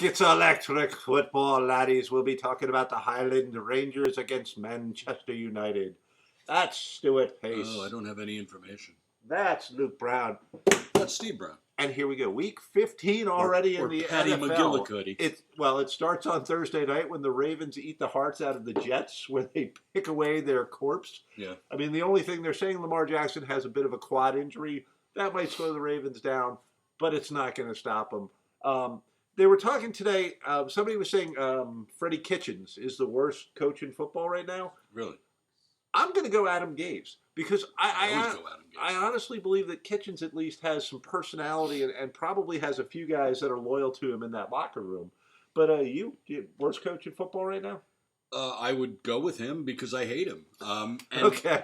It's electric football, laddies. We'll be talking about the Highland Rangers against Manchester United. That's Stuart Pace. Oh, I don't have any information. That's Luke Brown. That's Steve Brown. And here we go. Week 15 already in the Patty NFL. McGillicuddy. It starts on Thursday night when the Ravens eat the hearts out of the Jets, where they pick away their corpse. Yeah. I mean, the only thing they're saying, Lamar Jackson has a bit of a quad injury. That might slow the Ravens down, but it's not going to stop them. They were talking today. Somebody was saying Freddie Kitchens is the worst coach in football right now. Really? I'm going to go Adam Gase because I always go Adam Gase. I honestly believe that Kitchens at least has some personality and probably has a few guys that are loyal to him in that locker room. But you worst coach in football right now? I would go with him because I hate him. Okay.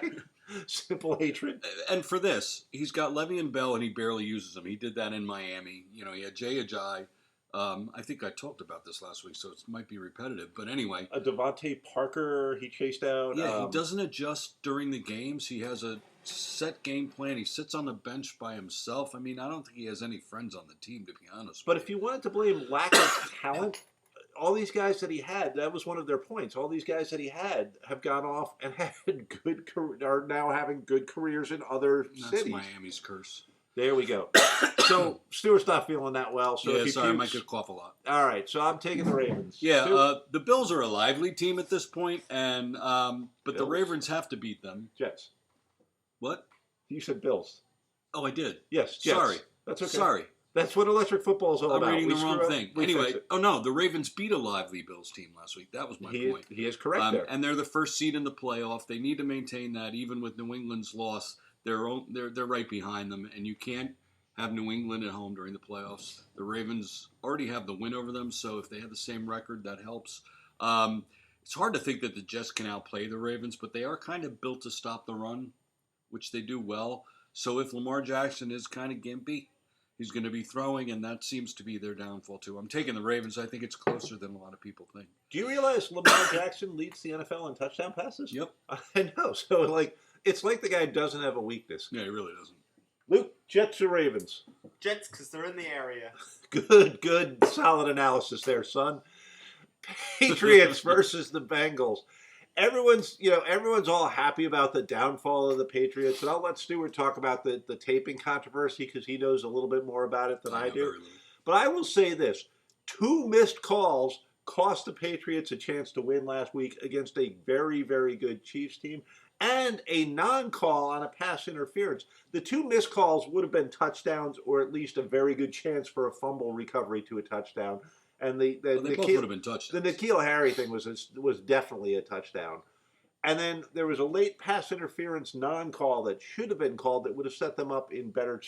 Simple hatred. And for this, he's got Le'Veon Bell and he barely uses him. He did that in Miami. You know, he had Jay Ajayi. I think I talked about this last week, so it might be repetitive. But anyway. Devontae Parker, he chased out. Yeah, he doesn't adjust during the games. He has a set game plan. He sits on the bench by himself. I mean, I don't think he has any friends on the team, to be honest. But if you wanted to blame lack of talent, all these guys that he had, that was one of their points. All these guys that he had have gone off and are now having good careers in other cities. That's Miami's curse. There we go. So Stewart's not feeling that well. So yeah, sorry, I might get cough a lot. All right, so I'm taking the Ravens. Yeah, the Bills are a lively team at this point, and but the Bills? Ravens have to beat them. Jets. What? You said Bills. Oh, I did. Yes, Jets. Sorry. That's okay. Sorry. That's what electric football is all about. I'm reading the wrong thing. Anyway, it. oh no, the Ravens beat a lively Bills team last week. That was my point. He is correct there. And they're the first seed in the playoff. They need to maintain that, even with New England's loss. They're right behind them, and you can't have New England at home during the playoffs. The Ravens already have the win over them, so if they have the same record, that helps. It's hard to think that the Jets can outplay the Ravens, but they are kind of built to stop the run, which they do well. So if Lamar Jackson is kind of gimpy, he's going to be throwing, and that seems to be their downfall too. I'm taking the Ravens. I think it's closer than a lot of people think. Do you realize Lamar Jackson leads the NFL in touchdown passes? Yep. I know. So it's like the guy doesn't have a weakness. Yeah, he really doesn't. Luke, Jets or Ravens? Jets, because they're in the area. Good, solid analysis there, son. Patriots versus the Bengals. Everyone's all happy about the downfall of the Patriots, and I'll let Stewart talk about the taping controversy because he knows a little bit more about it than I do. But I will say this: 2 missed calls cost the Patriots a chance to win last week against a very, very good Chiefs team, and a non-call on a pass interference. The 2 missed calls would have been touchdowns, or at least a very good chance for a fumble recovery to a touchdown. And they both would have been touchdowns. The N'Keal Harry thing was definitely a touchdown. And then there was a late pass interference non-call that should have been called that would have set them up in better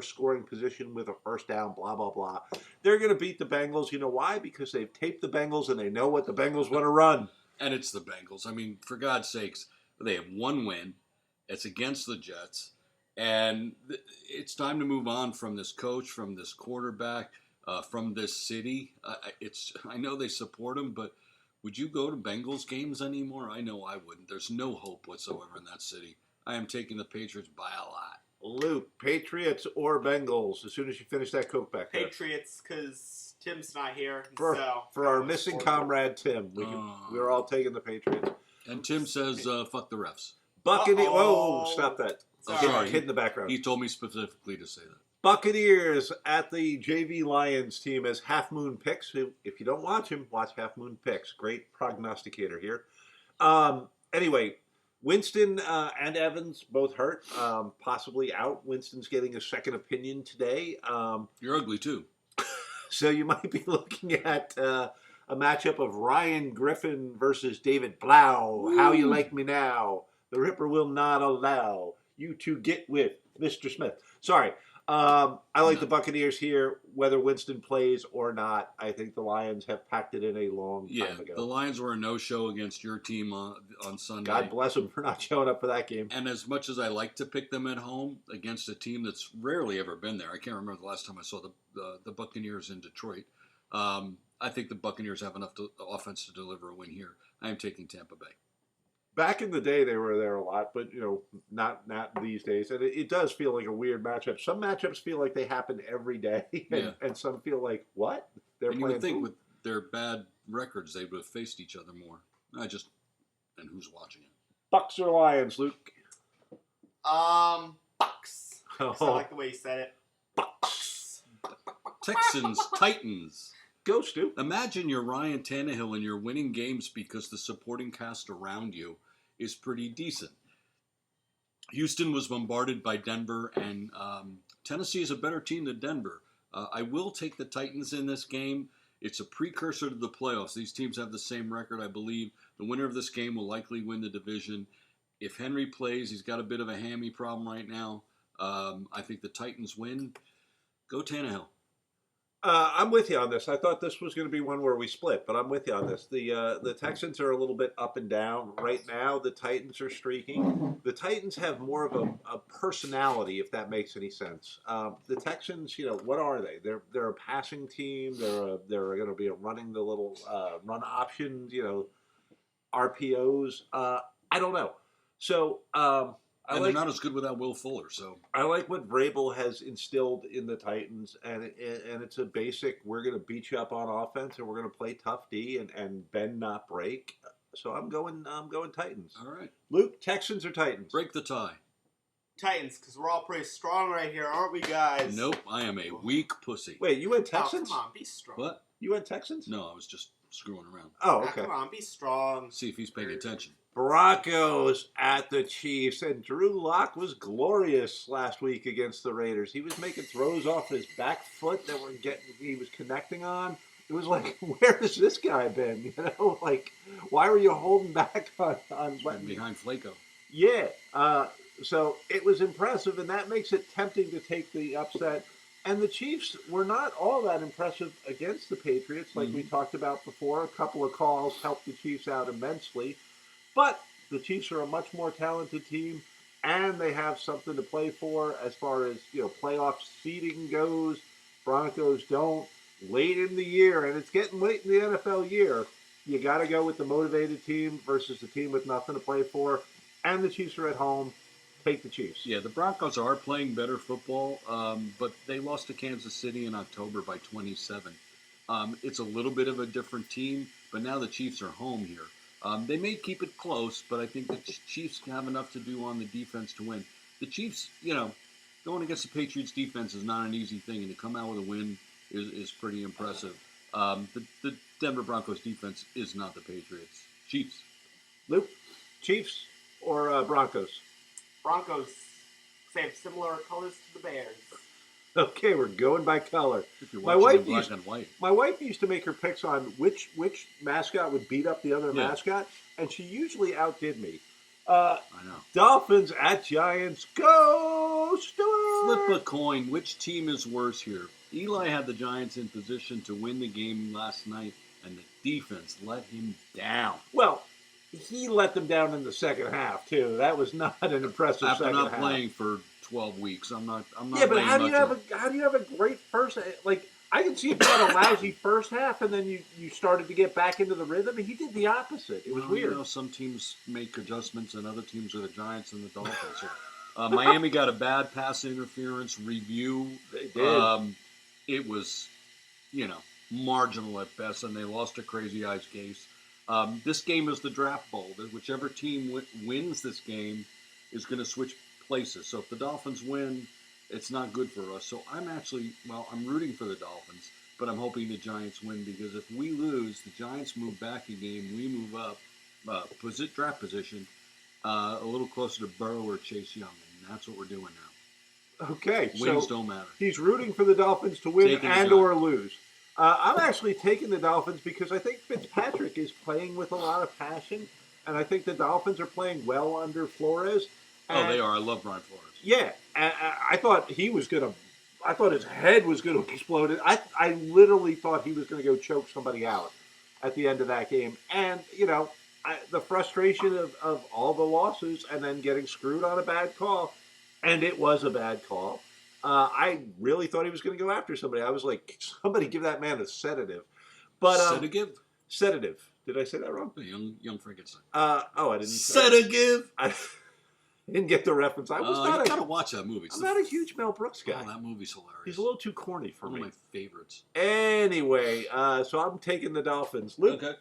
scoring position with a first down, blah, blah, blah. They're going to beat the Bengals. You know why? Because they've taped the Bengals and they know what the Bengals want to run. And it's the Bengals. I mean, for God's sakes, they have 1 win. It's against the Jets. And it's time to move on from this coach, from this quarterback, from this city. I know they support him, but would you go to Bengals games anymore? I know I wouldn't. There's no hope whatsoever in that city. I am taking the Patriots by a lot. Luke, Patriots or Bengals? As soon as you finish that Coke back there. Patriots, because Tim's not here. For our missing comrade Tim, we're all taking the Patriots. And Tim says, "Fuck the refs." Buccaneers. Whoa, stop that. Sorry. Kid in the background. He told me specifically to say that. Buccaneers at the JV Lions team as Half Moon Picks. If you don't watch him, watch Half Moon Picks. Great prognosticator here. Anyway, Winston and Evans both hurt, possibly out. Winston's getting a second opinion today. You're ugly too. So you might be looking at a matchup of Ryan Griffin versus David Blau. Ooh. How you like me now? The Ripper will not allow you to get with Mr. Smith. Sorry. I like the Buccaneers here, whether Winston plays or not. I think the Lions have packed it in a long time ago. The Lions were a no-show against your team on Sunday. God bless them for not showing up for that game. And as much as I like to pick them at home against a team that's rarely ever been there, I can't remember the last time I saw the Buccaneers in Detroit. I think the Buccaneers have enough offense to deliver a win here. I am taking Tampa Bay. Back in the day, they were there a lot, but not these days. And it does feel like a weird matchup. Some matchups feel like they happen every day, and some feel like, what? They're And you playing. would think with their bad records, they would have faced each other more. And who's watching it? Bucks or Lions, Luke? Bucks. Oh. I like the way you said it. Bucks. Texans, Titans. Go, Stu. Imagine you're Ryan Tannehill and you're winning games because the supporting cast around you is pretty decent. Houston was bombarded by Denver, and Tennessee is a better team than Denver. I will take the Titans in this game. It's a precursor to the playoffs. These teams have the same record, I believe. The winner of this game will likely win the division. If Henry plays, he's got a bit of a hammy problem right now. I think the Titans win. Go Tannehill. I'm with you on this. I thought this was going to be one where we split, but I'm with you on this. The Texans are a little bit up and down right now. The Titans are streaking. The Titans have more of a personality, if that makes any sense. The Texans, what are they? They're a passing team. They're going to be running the little run option, RPOs. I don't know. So. They're not as good without Will Fuller, so I like what Vrabel has instilled in the Titans, and it's a basic. We're going to beat you up on offense, and we're going to play tough D and bend not break. So I'm going Titans. All right, Luke, Texans or Titans? break the tie. Titans, because we're all pretty strong right here, aren't we, guys? Nope, I am a weak pussy. Wait, you went Oh, Texans? come on, be strong. What? You went Texans? No, I was just screwing around. Oh, Ah, okay. come on, be strong. See if he's paying attention. Broncos at the Chiefs, and Drew Lock was glorious last week against the Raiders. He was making throws off his back foot that he was connecting on. It was like, where has this guy been? Why were you holding back on letting Behind Flacco. Yeah. So it was impressive, and that makes it tempting to take the upset. And the Chiefs were not all that impressive against the Patriots, like we talked about before. A couple of calls helped the Chiefs out immensely. But the Chiefs are a much more talented team, and they have something to play for as far as playoff seeding goes. Broncos don't. Late in the year, and it's getting late in the NFL year, you got to go with the motivated team versus the team with nothing to play for. And the Chiefs are at home. Take the Chiefs. Yeah, the Broncos are playing better football, but they lost to Kansas City in October by 27. It's a little bit of a different team, but now the Chiefs are home here. They may keep it close, but I think the Chiefs have enough to do on the defense to win. The Chiefs, going against the Patriots defense is not an easy thing, and to come out with a win is pretty impressive. The Denver Broncos defense is not the Patriots. Chiefs. Luke, Chiefs or Broncos? Broncos, they have similar colors to the Bears. Okay, we're going by color. If you're My watching wife in black used- and white. My wife used to make her picks on which mascot would beat up the other Yeah. mascot, and she usually outdid me. I know. Dolphins at Giants. Go, Stewart! Flip a coin. Which team is worse here? Eli had the Giants in position to win the game last night, and the defense let him down. Well, he let them down in the second half too. That was not an impressive After second not half. playing for 12 weeks, I'm not. Yeah, but laying how do you much have on a great first? Like I can see if you had a lousy first half and then you started to get back into the rhythm. And he did the opposite. It was Well, weird. some teams make adjustments, and other teams are the Giants and the Dolphins. So, Miami got a bad pass interference review. They did. It was, marginal at best, and they lost to Crazy Eyes Case. This game is the draft bowl. Whichever team wins this game is going to switch places. So if the Dolphins win, it's not good for us. So I'm rooting for the Dolphins, but I'm hoping the Giants win because if we lose, the Giants move back a game, we move up draft position a little closer to Burrow or Chase Young, and that's what we're doing now. Okay, Wins so don't matter. he's rooting for the Dolphins to win Taking the and Giants. or lose. I'm actually taking the Dolphins because I think Fitzpatrick is playing with a lot of passion, and I think the Dolphins are playing well under Flores. Oh, they are. I love Brian Flores. Yeah, I thought he was gonna. I thought his head was gonna explode. I literally thought he was gonna go choke somebody out at the end of that game, and the frustration of all the losses and then getting screwed on a bad call, and it was a bad call. I really thought he was going to go after somebody. I was like, somebody give that man a sedative. But Sedative? Sedative. Did I say that wrong? Young Frankenstein. I didn't. Sedative? Didn't get the reference. I was You gotta watch that movie. I'm not a huge Mel Brooks guy. Oh, that movie's hilarious. He's a little too corny for One me. of my favorites. Anyway, so I'm taking the Dolphins. Luke? Okay.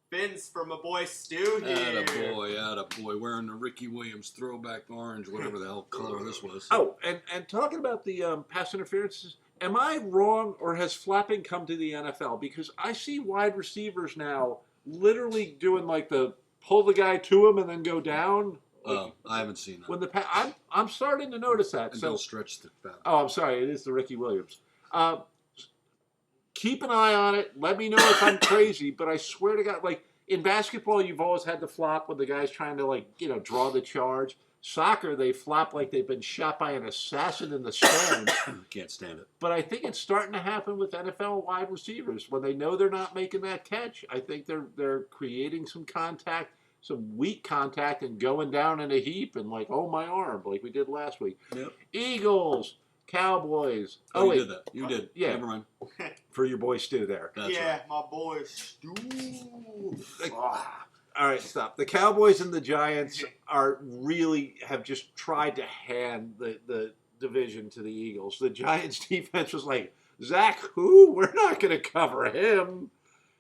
Fins for my boy Stu here. Attaboy. Wearing the Ricky Williams throwback orange, whatever the hell color this was. Oh, and talking about the pass interferences, am I wrong or has flapping come to the NFL? Because I see wide receivers now literally doing like the pull the guy to him and then go down. I haven't seen that. When I'm starting to notice that. And So don't stretch the fat. oh, I'm sorry. It is the Ricky Williams. Keep an eye on it. Let me know if I'm crazy. But I swear to God, like in basketball, you've always had the flop when the guy's trying to draw the charge. Soccer, they flop like they've been shot by an assassin in the stands. Can't stand it. But I think it's starting to happen with NFL wide receivers when they know they're not making that catch. I think they're creating some contact, some weak contact, and going down in a heap and like, oh my arm, like we did last week. Yep. Eagles, Cowboys. Oh, wait, you did that. You did. Yeah. Never mind. for your boy Stu there. That's yeah, right. my boy Stu. All right, stop. The Cowboys and the Giants have just tried to hand the division to the Eagles. The Giants defense was like, Zach, who? We're not going to cover him.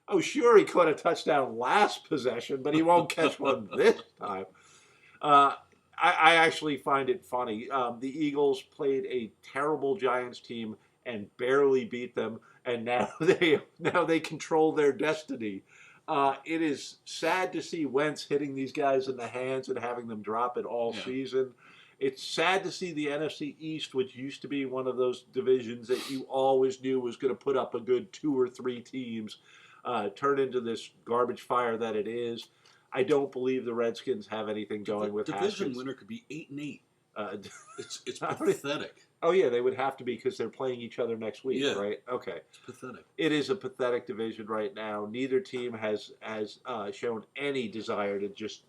Oh, sure, he caught a touchdown last possession, but he won't catch one this time. I actually find it funny. The Eagles played a terrible Giants team and barely beat them, and now they control their destiny. It is sad to see Wentz hitting these guys in the hands and having them drop it all season. It's sad to see the NFC East, which used to be one of those divisions that you always knew was going to put up a good 2 or 3 teams, turn into this garbage fire that it is. I don't believe the Redskins have anything going with division Haskins. winner could be 8-8. It's Not pathetic. Oh yeah, they would have to be because they're playing each other next week, right? Okay. It's pathetic. It is a pathetic division right now. Neither team has shown any desire to just,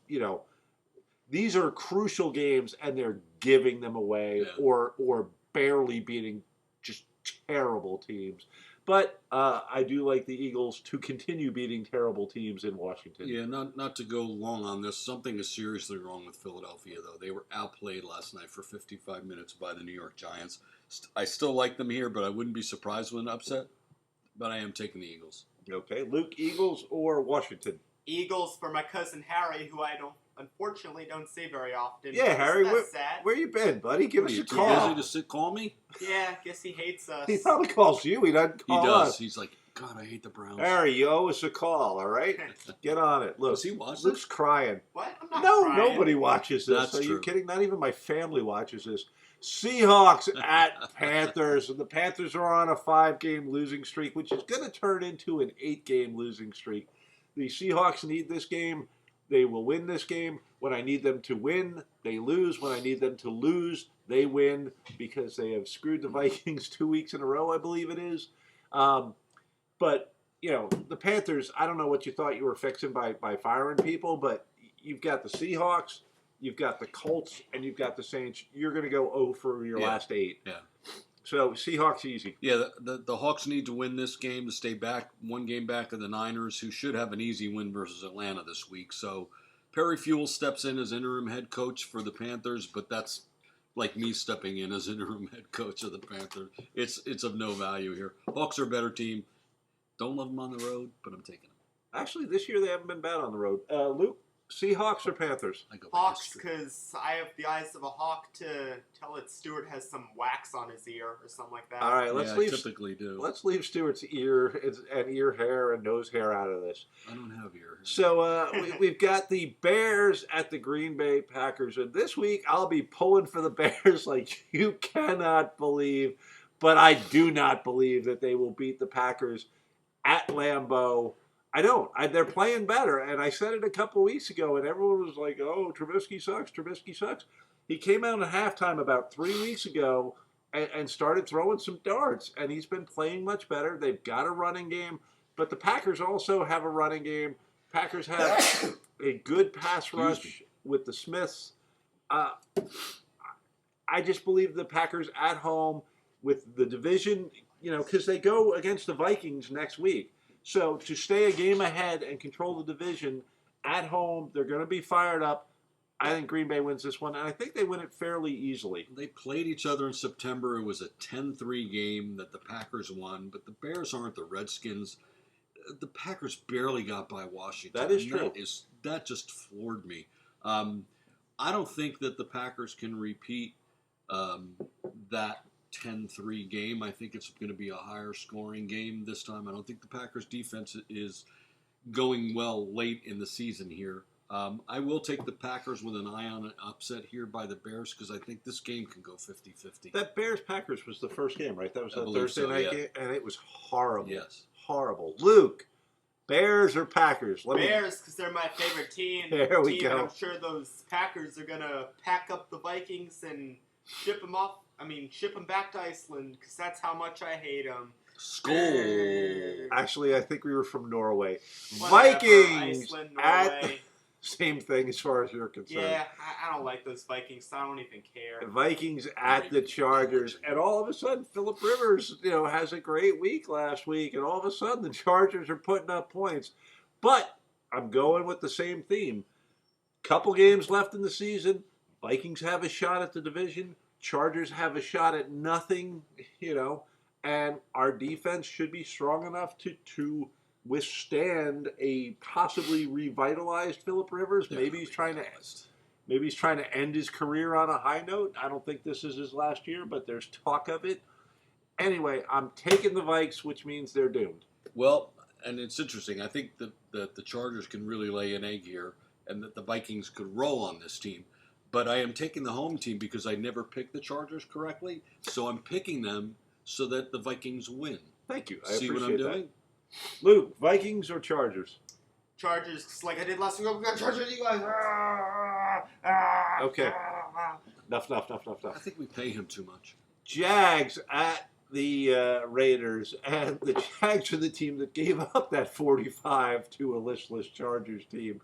these are crucial games and they're giving them away or barely beating just terrible teams. But I do like the Eagles to continue beating terrible teams in Washington. Yeah, not to go long on this. Something is seriously wrong with Philadelphia, though. They were outplayed last night for 55 minutes by the New York Giants. I still like them here, but I wouldn't be surprised with an upset. But I am taking the Eagles. Okay, Luke, Eagles or Washington? Eagles for my cousin Harry, who I unfortunately don't see very often. Yeah, Harry, that's sad. where you been, buddy? Give us a Too call. busy to call me? Yeah, guess he hates us. He probably calls you. He doesn't call He does. us. He's like, God, I hate the Browns. Harry, you owe us a call, all right? Get on it. Look, Does he watch Luke's this? crying. What? I'm not No, crying. nobody watches this. That's Are you true. kidding? Not even my family watches this. Seahawks at Panthers. And the Panthers are on a 5-game losing streak, which is going to turn into an 8-game losing streak. The Seahawks need this game. They will win this game. When I need them to win, they lose. When I need them to lose, they win because they have screwed the Vikings 2 weeks in a row, I believe it is. But, the Panthers, I don't know what you thought you were fixing by firing people, but you've got the Seahawks, you've got the Colts, and you've got the Saints. You're going to go 0 for your last 8. Yeah. So Seahawks easy. Yeah, the Hawks need to win this game to stay back 1 game back of the Niners, who should have an easy win versus Atlanta this week. So Perry Fuel steps in as interim head coach for the Panthers, but that's like me stepping in as interim head coach of the Panthers. It's of no value here. Hawks are a better team. Don't love them on the road, but I'm taking them. Actually, this year they haven't been bad on the road. Luke, Seahawks or Panthers? I go by Hawks, history. because I have the eyes of a hawk to tell that Stewart has some wax on his ear or something like that. All right, I typically do. Let's leave Stewart's ear and ear hair and nose hair out of this. I don't have ear. So we've got the Bears at the Green Bay Packers, and this week I'll be pulling for the Bears like you cannot believe, but I do not believe that they will beat the Packers at Lambeau. I don't. They're playing better, and I said it a couple weeks ago, and everyone was like, oh, Trubisky sucks, Trubisky sucks. He came out at halftime about 3 weeks ago and started throwing some darts, and he's been playing much better. They've got a running game, but the Packers also have a running game. Packers have a good pass rush with the Smiths. I just believe the Packers at home with the division, because they go against the Vikings next week. So to stay a game ahead and control the division at home, they're going to be fired up. I think Green Bay wins this one, and I think they win it fairly easily. They played each other in September. It was a 10-3 game that the Packers won, but the Bears aren't the Redskins. The Packers barely got by Washington. That is true. That just floored me. I don't think that the Packers can repeat that 10-3 game. I think it's going to be a higher scoring game this time. I don't think the Packers defense is going well late in the season here. I will take the Packers with an eye on an upset here by the Bears because I think this game can go 50-50. That Bears-Packers was the first game, right? That was I a believe Thursday so, night yeah. game, and it was horrible. Yes. Horrible. Luke, Bears or Packers? Bears, because they're my favorite team. There we go. And I'm sure those Packers are going to pack up the Vikings and ship them back to Iceland, because that's how much I hate them. Skål! Actually, I think we were from Norway. Whatever, Vikings Iceland, at Norway. same thing as far as you're concerned. Yeah, I don't like those Vikings, so I don't even care. Vikings at the Chargers, and all of a sudden, Phillip Rivers, has a great week last week, and all of a sudden, the Chargers are putting up points. But I'm going with the same theme. Couple games left in the season. Vikings have a shot at the division. Chargers have a shot at nothing, and our defense should be strong enough to withstand a possibly revitalized Phillip Rivers. Maybe he's trying to end his career on a high note. I don't think this is his last year, but there's talk of it. Anyway, I'm taking the Vikes, which means they're doomed. Well, and it's interesting. I think that the Chargers can really lay an egg here, and that the Vikings could roll on this team. But I am taking the home team because I never picked the Chargers correctly, so I'm picking them so that the Vikings win. Thank you. I See appreciate what I'm that. doing? Luke, Vikings or Chargers? Chargers, just like I did last week. I'm going to Chargers, you guys. Okay. Enough. I think we pay him too much. Jags at the Raiders, and the Jags are the team that gave up that 45 to a listless Chargers team.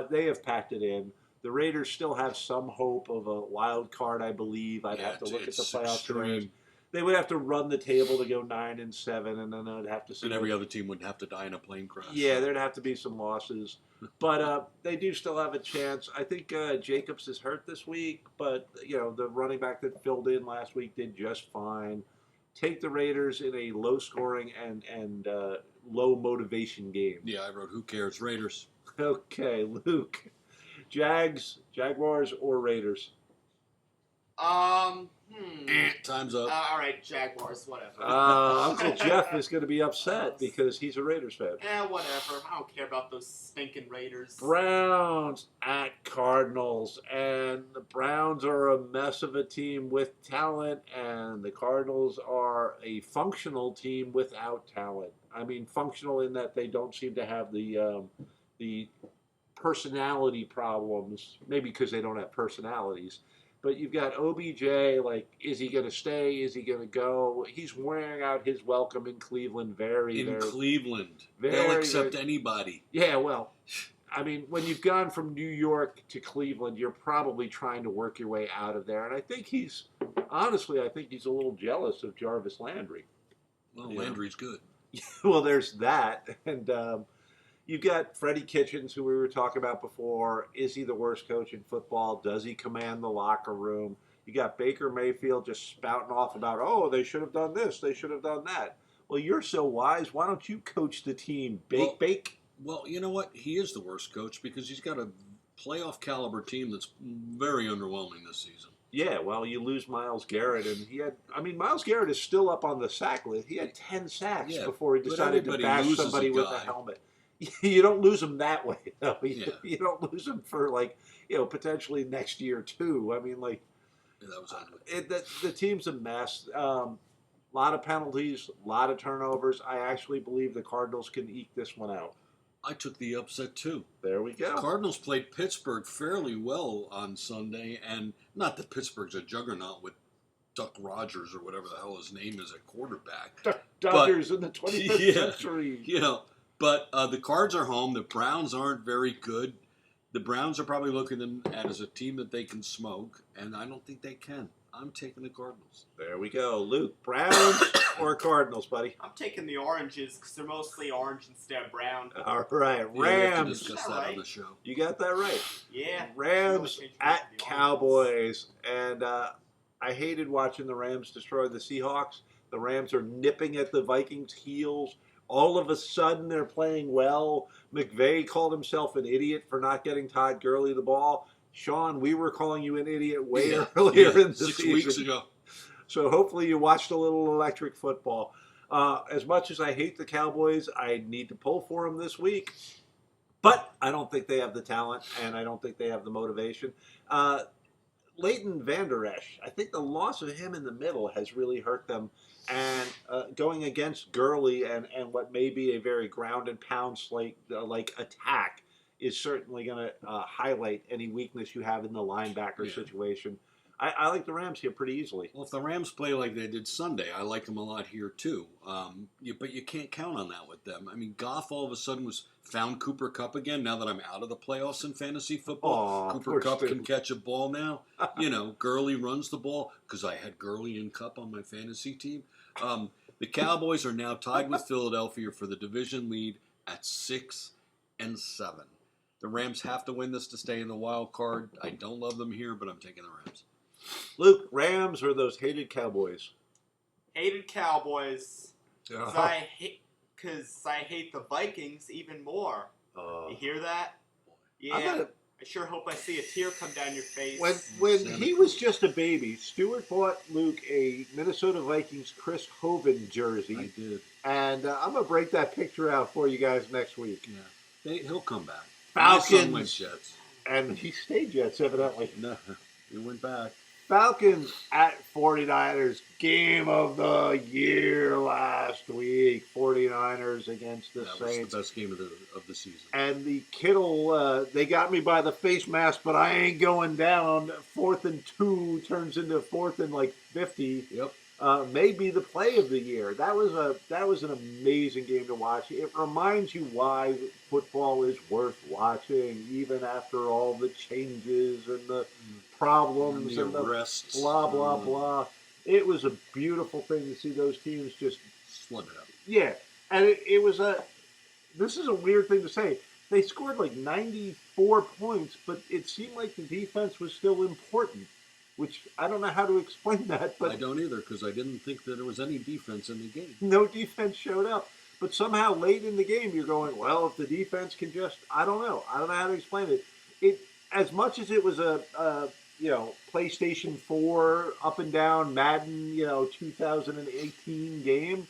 They have packed it in. The Raiders still have some hope of a wild card, I believe. I'd have to look at the playoff scenarios. They would have to run the table to go 9-7, and then they'd have to see. And every other team would have to die in a plane crash. Yeah, there'd have to be some losses. But they do still have a chance. I think Jacobs is hurt this week, but the running back that filled in last week did just fine. Take the Raiders in a low-scoring and low-motivation game. Yeah, I wrote, who cares? Raiders. Okay, Luke. Jaguars, or Raiders? Time's up. All right, Jaguars, whatever. Uncle Jeff is going to be upset because he's a Raiders fan. Whatever. I don't care about those stinking Raiders. Browns at Cardinals, and the Browns are a mess of a team with talent, and the Cardinals are a functional team without talent. I mean, functional in that they don't seem to have the personality problems, maybe because they don't have personalities. But you've got OBJ, is he going to stay? Is he going to go? He's wearing out his welcome in Cleveland Cleveland. very, They'll accept anybody. Yeah, well, I mean, when you've gone from New York to Cleveland, you're probably trying to work your way out of there. And I think he's a little jealous of Jarvis Landry. Well, Landry's good. Well, there's that. And you've got Freddie Kitchens, who we were talking about before. Is he the worst coach in football? Does he command the locker room? You got Baker Mayfield just spouting off about, they should have done this, they should have done that. Well, you're so wise. Why don't you coach the team? Bake? Well, you know what? He is the worst coach because he's got a playoff caliber team that's very underwhelming this season. Yeah, well, you lose Myles Garrett, and Myles Garrett is still up on the sack list. He had 10 sacks before he decided to bash somebody with a helmet. You don't lose them that way, though. You don't lose them for, potentially next year, too. I mean, that was ugly. The team's a mess. A lot of penalties, a lot of turnovers. I actually believe the Cardinals can eke this one out. I took the upset, too. There we go. Cardinals played Pittsburgh fairly well on Sunday, and not that Pittsburgh's a juggernaut with Duck Rogers or whatever the hell his name is at quarterback. Dodgers in the 25th century. But the Cards are home. The Browns aren't very good. The Browns are probably looking at them as a team that they can smoke, and I don't think they can. I'm taking the Cardinals. There we go. Luke, Browns or Cardinals, buddy? I'm taking the oranges because they're mostly orange instead of brown. All right, Yeah, we have to Rams. discuss Is that that on right? the show. You got that right. Yeah. Rams Really at changed the Cowboys. And I hated watching the Rams destroy the Seahawks. The Rams are nipping at the Vikings' heels. All of a sudden, they're playing well. McVay called himself an idiot for not getting Todd Gurley the ball. Sean, we were calling you an idiot way earlier in the 6 season. weeks ago. So hopefully you watched a little electric football. As much as I hate the Cowboys, I need to pull for them this week. But I don't think they have the talent, and I don't think they have the motivation. Leighton Vander Esch, I think the loss of him in the middle has really hurt them. And going against Gurley and what may be a very ground and pound like attack is certainly going to highlight any weakness you have in the linebacker situation. I like the Rams here pretty easily. Well, if the Rams play like they did Sunday, I like them a lot here too. But you can't count on that with them. I mean, Goff all of a sudden found Cooper Kupp again. Now that I'm out of the playoffs in fantasy football, Cooper Kupp can catch a ball now. Gurley runs the ball because I had Gurley and Kupp on my fantasy team. The Cowboys are now tied with Philadelphia for the division lead at 6-7. The Rams have to win this to stay in the wild card. I don't love them here, but I'm taking the Rams. Luke, Rams or those hated Cowboys? Hated Cowboys. Because Uh-huh. I hate the Vikings even more. You hear that? Yeah. I sure hope I see a tear come down your face. When he was just a baby, Stewart bought Luke a Minnesota Vikings Chris Hovan jersey. I did. And I'm going to break that picture out for you guys next week. Yeah. He'll come back. Falcons. My son went Jets. And he stayed Jets, evidently. No, he went back. Falcons at 49ers. Game of the year last week. 49ers against the That Saints. was the best game of the season. And the Kittle, they got me by the face mask, but I ain't going down. 4th and 2 turns into 4th and 50. Yep. May be the play of the year. That was an amazing game to watch. It reminds you why football is worth watching, even after all the changes and the problems and the arrests. blah blah blah. It was a beautiful thing to see those teams just slug it up. Yeah, and it was a. This is a weird thing to say. They scored 94 points, but it seemed like the defense was still important. Which I don't know how to explain that, but I don't either because I didn't think that there was any defense in the game. No defense showed up. But somehow late in the game, you're going, well, if the defense can just, I don't know how to explain it. It as much as it was a PlayStation 4 up and down Madden 2018 game,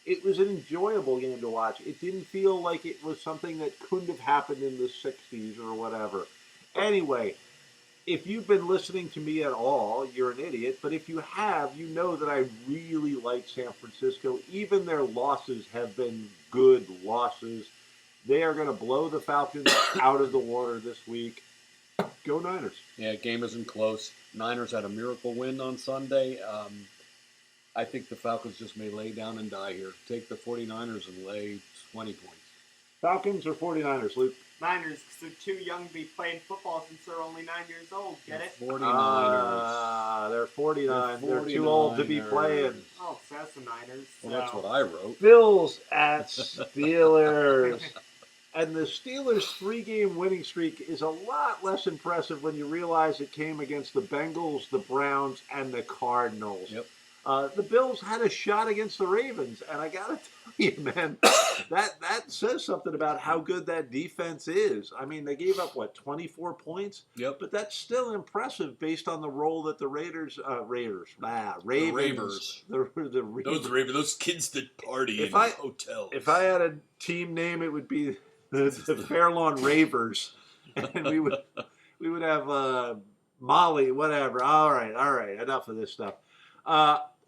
it was an enjoyable game to watch. It didn't feel like it was something that couldn't have happened in the 60s or whatever. Anyway. If you've been listening to me at all, you're an idiot. But if you have, you know that I really like San Francisco. Even their losses have been good losses. They are going to blow the Falcons out of the water this week. Go Niners. Yeah, game isn't close. Niners had a miracle win on Sunday. I think the Falcons just may lay down and die here. Take the 49ers and lay 20 points. Falcons or 49ers, Luke? Niners, because they're too young to be playing football since they're only 9 years old. Get it? 49ers. They're 49. They're too old to be playing. Oh, so that's the Niners. Well, that's what I wrote. Bills at Steelers. And the Steelers' 3-game winning streak is a lot less impressive when you realize it came against the Bengals, the Browns, and the Cardinals. Yep. The Bills had a shot against the Ravens, and I got to tell you, man, that says something about how good that defense is. I mean, they gave up, 24 points? Yep. But that's still impressive based on the role that the Ravens. Ravers. Those kids that party in hotels. If I had a team name, it would be the Fairlawn Ravers, and we would have Molly, whatever. All right, enough of this stuff.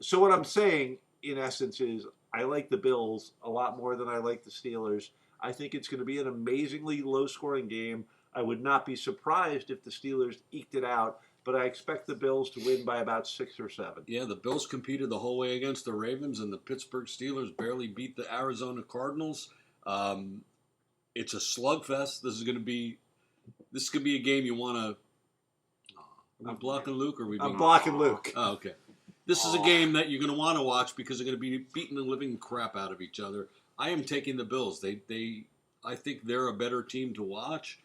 So what I'm saying, in essence, is I like the Bills a lot more than I like the Steelers. I think it's going to be an amazingly low-scoring game. I would not be surprised if the Steelers eked it out, but I expect the Bills to win by about 6 or 7. Yeah, the Bills competed the whole way against the Ravens, and the Pittsburgh Steelers barely beat the Arizona Cardinals. It's a slugfest. This could be a game you want to Are we blocking Luke or are we being... I'm blocking Luke. Oh, okay. This is a game that you're going to want to watch because they're going to be beating the living crap out of each other. I am taking the Bills. I think they're a better team to watch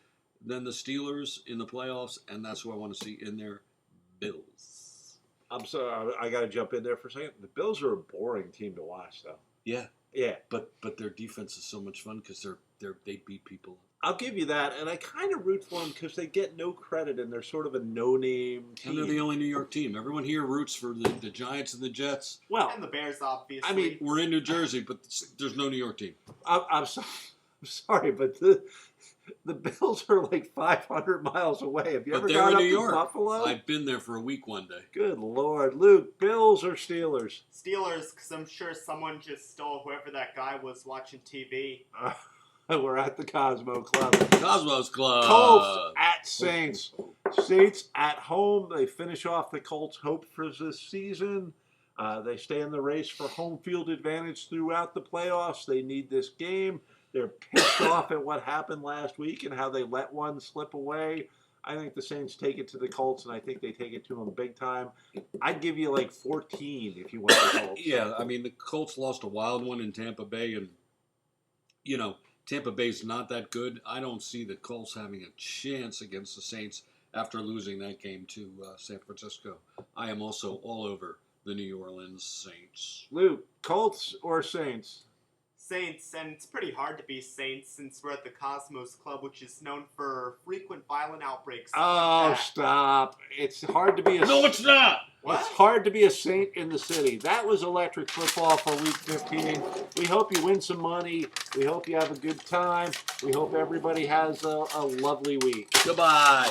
than the Steelers in the playoffs, and that's who I want to see in there. Bills. I'm sorry, I got to jump in there for a second. The Bills are a boring team to watch, though. Yeah, Yeah, but their defense is so much fun because they beat people. I'll give you that, and I kind of root for them because they get no credit, and they're sort of a no-name team. And they're the only New York team. Everyone here roots for the Giants and the Jets. Well, And the Bears, obviously. I mean, We're in New Jersey, but there's no New York team. I'm sorry, but the Bills are like 500 miles away. Have you But ever they're gone in up New to York. Buffalo? I've been there for a week one day. Good Lord. Luke, Bills or Steelers? Steelers, because I'm sure someone just stole whoever that guy was watching TV. We're at the Cosmo Club. Cosmos Club. Colts at Saints. Saints at home. They finish off the Colts' hope for this season. They stay in the race for home field advantage throughout the playoffs. They need this game. They're pissed off at what happened last week and how they let one slip away. I think the Saints take it to the Colts, and I think they take it to them big time. I'd give you like 14 if you want the Colts. Yeah, I mean, the Colts lost a wild one in Tampa Bay, and, you know, Tampa Bay's not that good. I don't see the Colts having a chance against the Saints after losing that game to San Francisco. I am also all over the New Orleans Saints. Luke, Colts or Saints? Saints, and it's pretty hard to be Saints since we're at the Cosmos Club, which is known for frequent violent outbreaks. Oh, stop. It's hard to be a... No, it's not! What? It's hard to be a Saint in the city. That was electric football for Week 15. We hope you win some money. We hope you have a good time. We hope everybody has a lovely week. Goodbye.